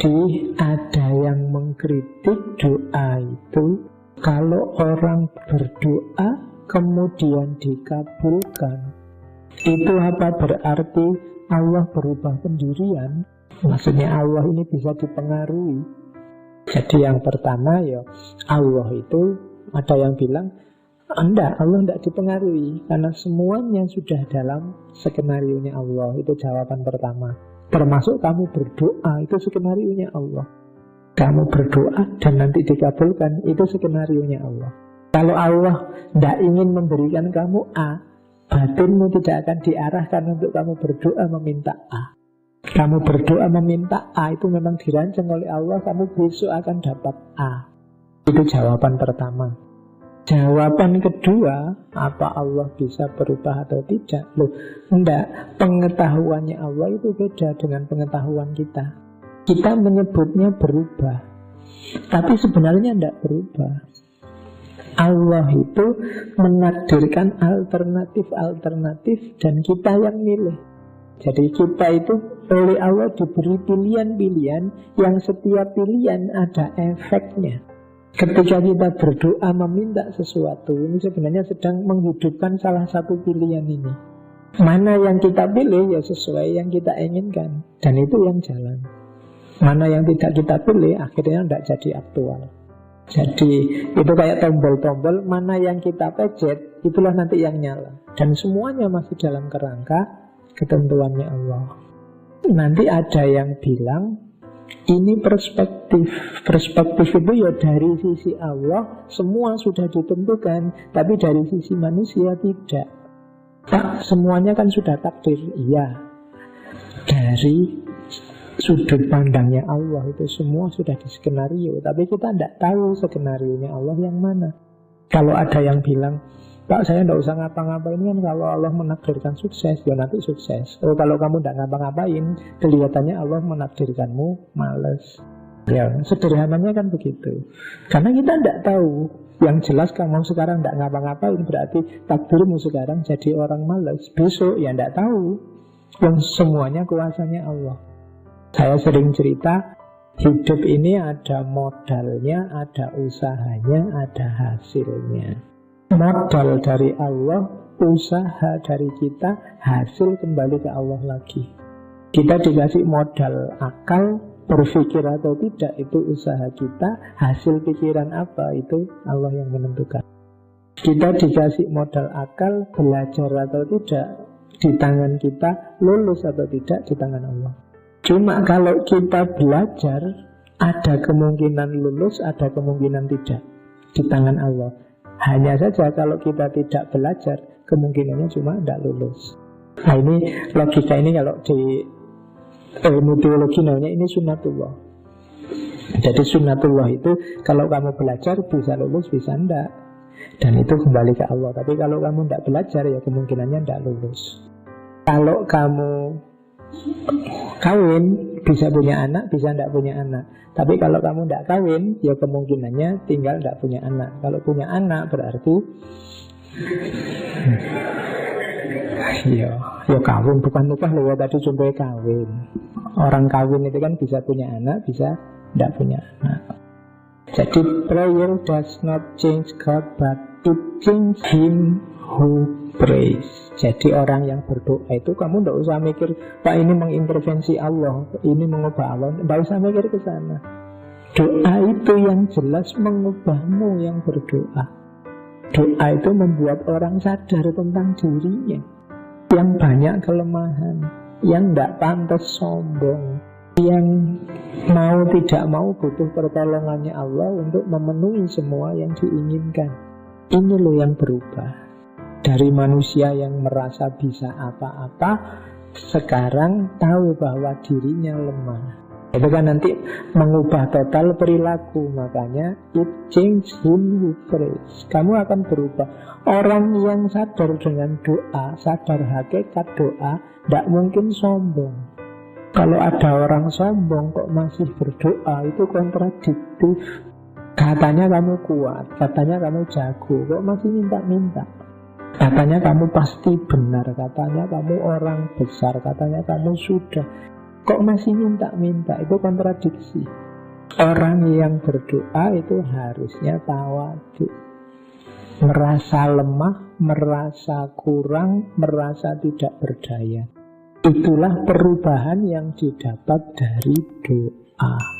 Jadi ada yang mengkritik doa itu, kalau orang berdoa kemudian dikabulkan, itu apa berarti Allah berubah pendirian? Maksudnya Allah ini bisa dipengaruhi. Jadi yang pertama ya, Allah itu ada yang bilang enggak, Allah enggak dipengaruhi karena semuanya sudah dalam skenario-nya Allah. Itu jawaban pertama. Termasuk kamu berdoa, itu skenario-nya Allah. Kamu berdoa dan nanti dikabulkan, itu skenario-nya Allah. Kalau Allah enggak ingin memberikan kamu A, batinmu tidak akan diarahkan untuk kamu berdoa meminta A. Kamu berdoa meminta A, itu memang dirancang oleh Allah, kamu besok akan dapat A. Itu jawaban pertama. Jawaban kedua, apa Allah bisa berubah atau tidak? Loh, enggak. Pengetahuannya Allah itu beda dengan pengetahuan kita. Kita menyebutnya berubah, tapi sebenarnya enggak berubah. Allah itu menakdirkan alternatif-alternatif dan kita yang milih. Jadi kita itu oleh Allah diberi pilihan-pilihan yang setiap pilihan ada efeknya. Ketika kita berdoa meminta sesuatu, ini sebenarnya sedang menghidupkan salah satu pilihan ini. Mana yang kita pilih ya sesuai yang kita inginkan, dan itu yang jalan. Mana yang tidak kita pilih akhirnya tidak jadi aktual. Jadi itu kayak tombol-tombol, mana yang kita pencet itulah nanti yang nyala. Dan semuanya masih dalam kerangka ketentuannya Allah. Nanti ada yang bilang ini perspektif. Perspektif itu ya dari sisi Allah semua sudah ditentukan, tapi dari sisi manusia tidak. Pak, semuanya kan sudah takdir. Iya, dari sudut pandangnya Allah itu semua sudah diskenario, tapi kita tidak tahu skenarionya Allah yang mana. Kalau ada yang bilang, Pak, saya tidak usah ngapa-ngapain, kan kalau Allah menakdirkan sukses, ya nanti sukses. Oh, kalau kamu tidak ngapa-ngapain, kelihatannya Allah menakdirkanmu males. Ya, sederhananya kan begitu. Karena kita tidak tahu. Yang jelas kamu sekarang tidak ngapa-ngapain, berarti takdirmu sekarang jadi orang males. Besok ya tidak tahu. Yang semuanya kuasanya Allah. Saya sering cerita, hidup ini ada modalnya, ada usahanya, ada hasilnya. Modal dari Allah, usaha dari kita, hasil kembali ke Allah lagi. Kita dikasih modal akal, berpikir atau tidak, itu usaha kita. Hasil pikiran apa, itu Allah yang menentukan. Kita dikasih modal akal, belajar atau tidak, di tangan kita. Lulus atau tidak, di tangan Allah. Cuma kalau kita belajar, ada kemungkinan lulus, ada kemungkinan tidak, di tangan Allah. Hanya saja kalau kita tidak belajar, kemungkinannya cuma tidak lulus. Nah ini logika ini kalau di ilmu teologi namanya ini sunnatullah. Jadi sunnatullah itu kalau kamu belajar bisa lulus, bisa enggak. Dan itu kembali ke Allah. Tapi kalau kamu tidak belajar ya kemungkinannya tidak lulus. Kalau kamu kawin, bisa punya anak, bisa tidak punya anak. Tapi kalau kamu tidak kawin, ya kemungkinannya tinggal tidak punya anak. Kalau punya anak berarti ya kawin, bukan nikah loh ya, tadi contohnya kawin. Orang kawin itu kan bisa punya anak, bisa tidak punya anak. Jadi prayer does not change God, but it change Him who prays. Jadi orang yang berdoa itu kamu tidak usah mikir, Pak ini mengintervensi Allah, ini mengubah Allah. Tidak usah mikir ke sana. Doa itu yang jelas mengubahmu yang berdoa. Doa itu membuat orang sadar tentang dirinya, yang banyak kelemahan, yang tidak pantas sombong, yang mau tidak mau butuh pertolongannya Allah untuk memenuhi semua yang diinginkan. Ini loh yang berubah. Dari manusia yang merasa bisa apa-apa, sekarang tahu bahwa dirinya lemah. Itu kan nanti mengubah total perilaku. Makanya it change him who prays. Kamu akan berubah. Orang yang sadar dengan doa, sadar hakikat doa, tidak mungkin sombong. Kalau ada orang sombong kok masih berdoa, itu kontradiktif. Katanya kamu kuat, katanya kamu jago, kok masih minta-minta. Katanya kamu pasti benar, katanya kamu orang besar, katanya kamu sudah. kok masih minta-minta? Itu kontradiksi. Orang yang berdoa itu harusnya tawadu, merasa lemah, merasa kurang, merasa tidak berdaya. Itulah perubahan yang didapat dari doa.